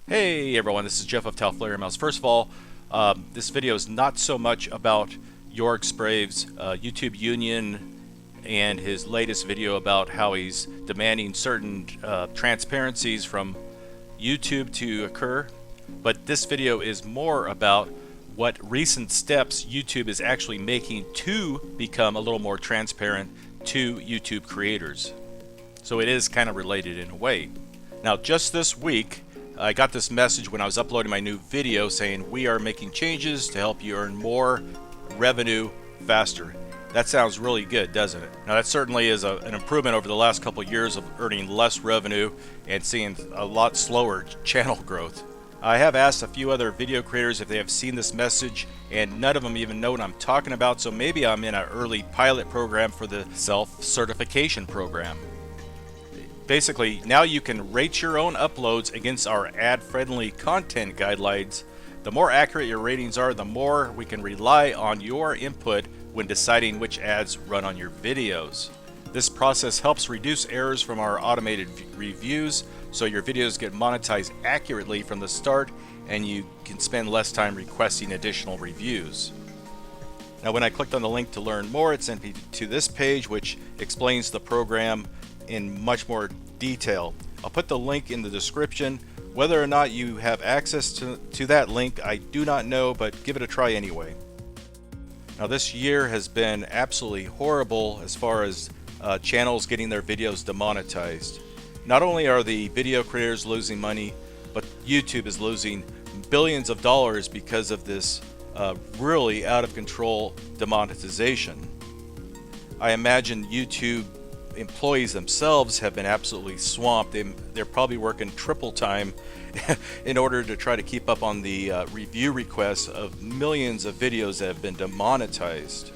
Hey everyone, this is Jeff of Talflair Mouse. First of all, this video is not so much about York Sprave's YouTube Union and his latest video about how he's demanding certain transparencies from YouTube to occur, but this video is more about what recent steps YouTube is actually making to become a little more transparent to YouTube creators. So it is kind of related in a way. Now, just this week, I got this message when I was uploading my new video saying we are making changes to help you earn more revenue faster. That sounds really good, doesn't it? Now that certainly is an improvement over the last couple of years of earning less revenue and seeing a lot slower channel growth. I have asked a few other video creators if they have seen this message, and none of them even know what I'm talking about, so maybe I'm in an early pilot program for the Self-Certification program. Basically, now you can rate your own uploads against our ad-friendly content guidelines. The more accurate your ratings are, the more we can rely on your input when deciding which ads run on your videos. This process helps reduce errors from our automated reviews, so your videos get monetized accurately from the start and you can spend less time requesting additional reviews. Now, when I clicked on the link to learn more, it sent me to this page which explains the program in much more detail. I'll put the link in the description. Whether or not you have access to that link, I do not know, but give it a try anyway. Now, this year has been absolutely horrible as far as channels getting their videos demonetized. Not only are the video creators losing money, but YouTube is losing billions of dollars because of this really out of control demonetization. I imagine YouTube employees themselves have been absolutely swamped. They're probably working triple time in order to try to keep up on the review requests of millions of videos that have been demonetized.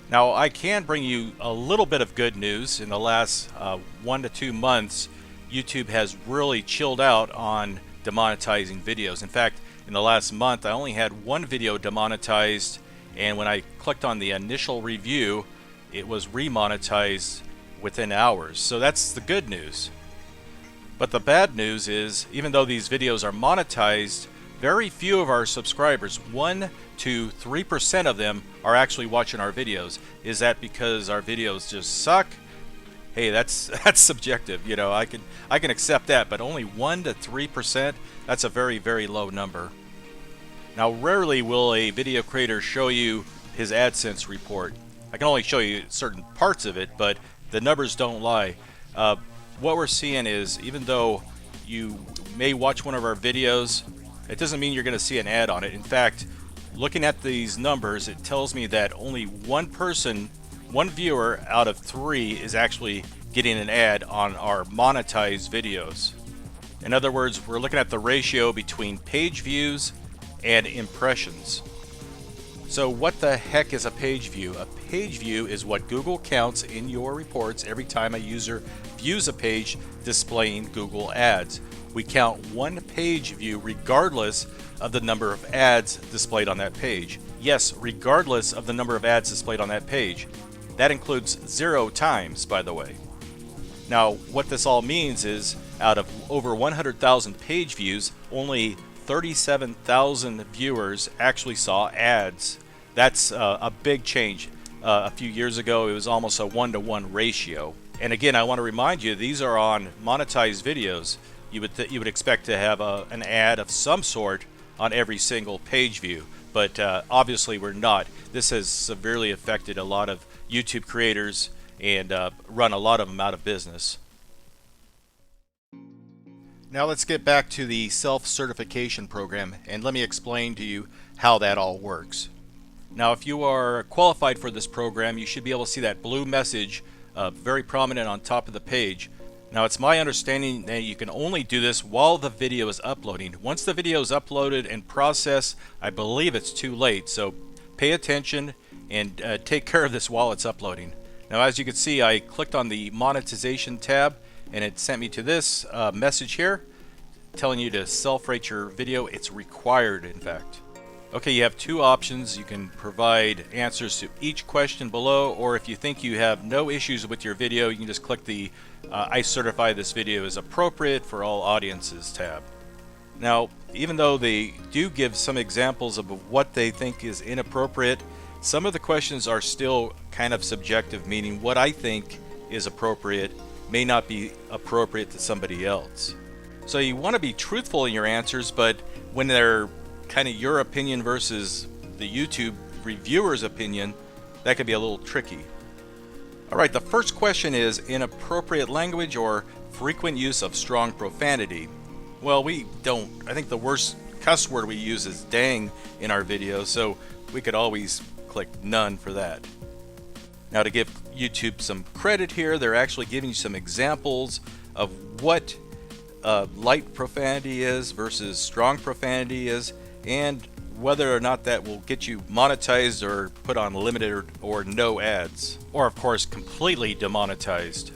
Now, I can bring you a little bit of good news. In the last 1 to 2 months, YouTube has really chilled out on demonetizing videos. In fact, in the last month, I only had one video demonetized, and when I clicked on the initial review, it was remonetized within hours. So that's the good news. But the bad news is, even though these videos are monetized, very few of our subscribers, 1 to 3% of them, are actually watching our videos. Is that because our videos just suck? Hey, that's subjective. You know, I can accept that, but only 1 to 3%, that's a very, very low number. Now, rarely will a video creator show you his AdSense report. I can only show you certain parts of it, but the numbers don't lie. What we're seeing is, even though you may watch one of our videos, it doesn't mean you're going to see an ad on it. In fact, looking at these numbers, it tells me that only one viewer out of 3 is actually getting an ad on our monetized videos. In other words, we're looking at the ratio between page views and impressions. So what the heck is a page view? A page view is what Google counts in your reports every time a user views a page displaying Google ads. We count one page view regardless of the number of ads displayed on that page. Yes, regardless of the number of ads displayed on that page. That includes 0 times, by the way. Now, what this all means is, out of over 100,000 page views, only 37,000 viewers actually saw ads. That's a big change. A few years ago, it was almost a 1-to-1 ratio. And again, I want to remind you, these are on monetized videos. You would expect to have an ad of some sort on every single page view, but obviously we're not. This has severely affected a lot of YouTube creators and run a lot of them out of business. Now let's get back to the self-certification program, and let me explain to you how that all works. Now, if you are qualified for this program, you should be able to see that blue message very prominent on top of the page. Now, it's my understanding that you can only do this while the video is uploading. Once the video is uploaded and processed, I believe it's too late. So pay attention and take care of this while it's uploading. Now, as you can see, I clicked on the monetization tab and it sent me to this message here telling you to self-rate your video. It's required, in fact. Okay, you have two options. You can provide answers to each question below, or if you think you have no issues with your video, you can just click the I certify this video is appropriate for all audiences tab. Now, even though they do give some examples of what they think is inappropriate, some of the questions are still kind of subjective, meaning what I think is appropriate may not be appropriate to somebody else. So you want to be truthful in your answers, but when they're kind of your opinion versus the YouTube reviewer's opinion, that could be a little tricky. Alright, the first question is inappropriate language or frequent use of strong profanity. Well, I think the worst cuss word we use is dang in our videos, so we could always click none for that. Now, to give YouTube some credit here, they're actually giving you some examples of what light profanity is versus strong profanity is, and whether or not that will get you monetized or put on limited or no ads, or of course completely demonetized.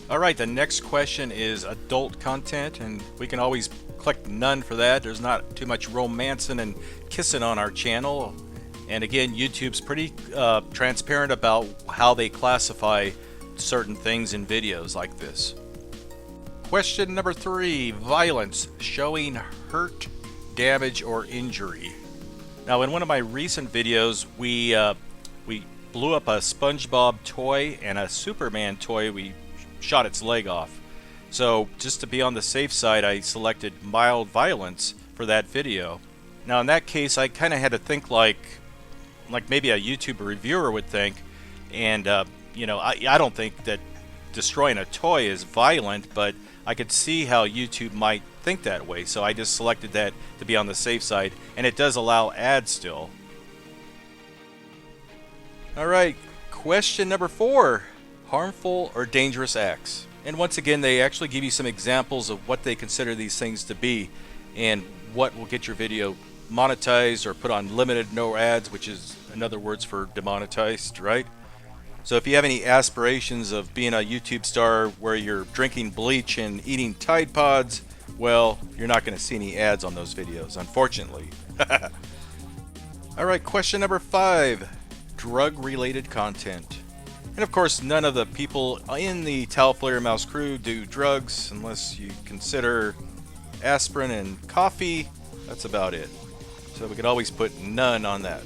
Alright, the next question is adult content, and we can always click none for that. There's not too much romancing and kissing on our channel, and again, YouTube's pretty transparent about how they classify certain things in videos like this. Question number 3, violence, showing hurt, damage, or injury. Now, in one of my recent videos, we blew up a SpongeBob toy and a Superman toy. We shot its leg off. So just to be on the safe side, I selected mild violence for that video. Now, in that case, I kind of had to think like maybe a YouTube reviewer would think, and you know, I don't think that destroying a toy is violent, but I could see how YouTube might think that way, so I just selected that to be on the safe side, and it does allow ads still. Alright, question number 4, harmful or dangerous acts. And once again, they actually give you some examples of what they consider these things to be and what will get your video monetized or put on limited no ads, which is another words for demonetized, right? So if you have any aspirations of being a YouTube star where you're drinking bleach and eating Tide Pods, well, you're not going to see any ads on those videos, unfortunately. Alright, question number 5, drug-related content. And of course, none of the people in the Towel Flare Mouse crew do drugs unless you consider aspirin and coffee. That's about it. So we could always put none on that.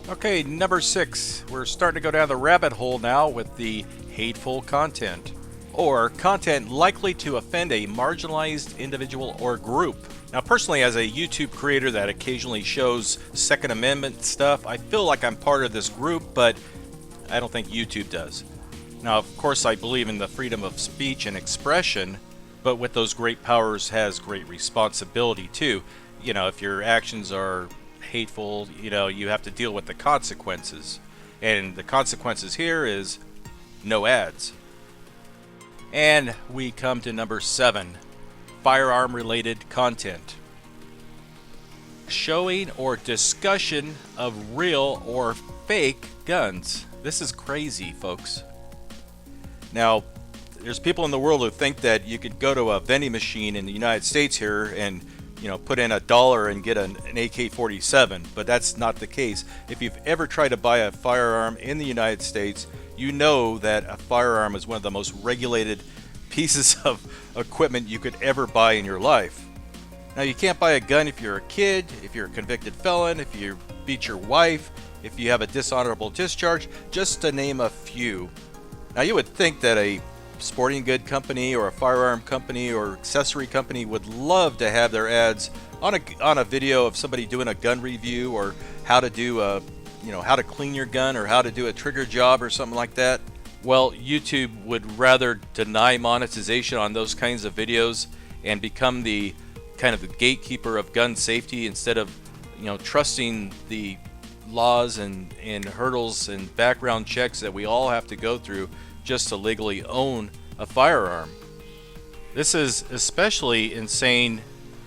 Okay, number 6. We're starting to go down the rabbit hole now with the hateful content, or content likely to offend a marginalized individual or group. Now, personally, as a YouTube creator that occasionally shows Second Amendment stuff, I feel like I'm part of this group, but I don't think YouTube does. Now, of course, I believe in the freedom of speech and expression, but with those great powers has great responsibility too. You know, if your actions are hateful, you know, you have to deal with the consequences. And the consequences here is no ads. And we come to number 7, firearm related content. Showing or discussion of real or fake guns. This is crazy, folks. Now, there's people in the world who think that you could go to a vending machine in the United States here and, you know, put in $1 and get an AK-47, but that's not the case. If you've ever tried to buy a firearm in the United States, you know that a firearm is one of the most regulated pieces of equipment you could ever buy in your life. Now, you can't buy a gun if you're a kid, if you're a convicted felon, if you beat your wife, if you have a dishonorable discharge, just to name a few. Now, you would think that a sporting good company or a firearm company or accessory company would love to have their ads on a video of somebody doing a gun review, or how to do a, you know, how to clean your gun, or how to do a trigger job or something like that. Well, YouTube would rather deny monetization on those kinds of videos and become the kind of the gatekeeper of gun safety, instead of, you know, trusting the laws and hurdles and background checks that we all have to go through just to legally own a firearm. This is especially insane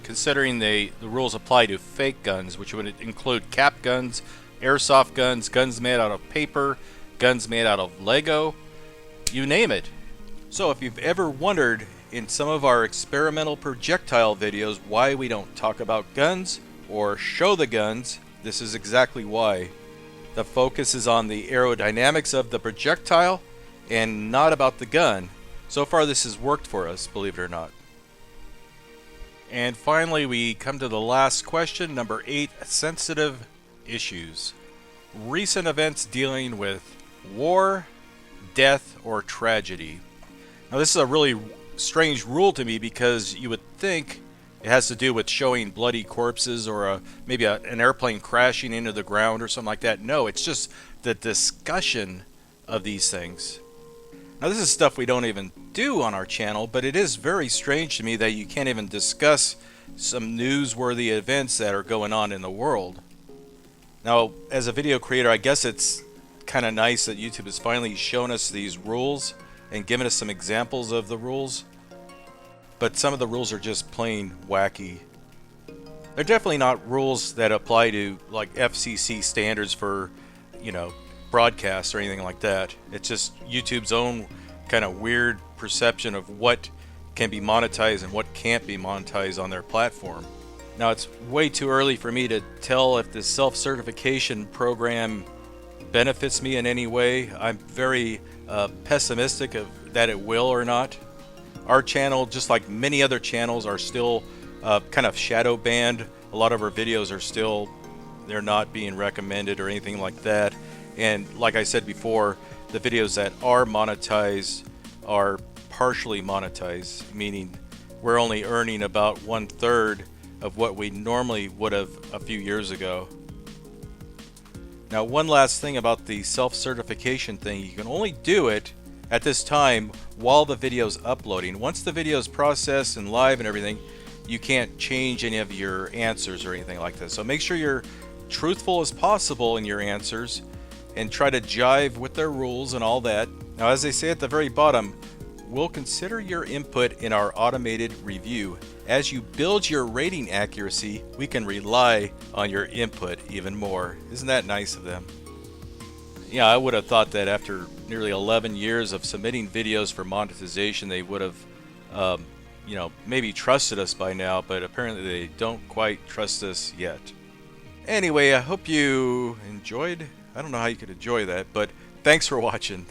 considering the rules apply to fake guns, which would include cap guns, airsoft guns, guns made out of paper, guns made out of Lego, you name it. So if you've ever wondered in some of our experimental projectile videos why we don't talk about guns, or show the guns, this is exactly why. The focus is on the aerodynamics of the projectile and not about the gun. So far this has worked for us, believe it or not. And finally we come to the last question, number 8, sensitive issues. Recent events dealing with war, death, or tragedy. Now this is a really strange rule to me because you would think it has to do with showing bloody corpses or maybe an airplane crashing into the ground or something like that. No, it's just the discussion of these things. Now this is stuff we don't even do on our channel, but it is very strange to me that you can't even discuss some newsworthy events that are going on in the world. Now, as a video creator, I guess it's kind of nice that YouTube has finally shown us these rules and given us some examples of the rules. But some of the rules are just plain wacky. They're definitely not rules that apply to like FCC standards for, broadcasts or anything like that. It's just YouTube's own kind of weird perception of what can be monetized and what can't be monetized on their platform. Now, it's way too early for me to tell if this self-certification program benefits me in any way. I'm very pessimistic of that it will or not. Our channel, just like many other channels, are still kind of shadow banned. A lot of our videos are still, they're not being recommended or anything like that. And like I said before, the videos that are monetized are partially monetized, meaning we're only earning about 1/3 of what we normally would have a few years ago. Now, one last thing about the self-certification thing, you can only do it at this time while the video's uploading. Once the video's processed and live and everything, you can't change any of your answers or anything like that. So make sure you're truthful as possible in your answers and try to jive with their rules and all that. Now, as they say at the very bottom, we'll consider your input in our automated review. As you build your rating accuracy, we can rely on your input even more. Isn't that nice of them? Yeah, I would have thought that after nearly 11 years of submitting videos for monetization, they would have, maybe trusted us by now, but apparently they don't quite trust us yet. Anyway, I hope you enjoyed. I don't know how you could enjoy that, but thanks for watching.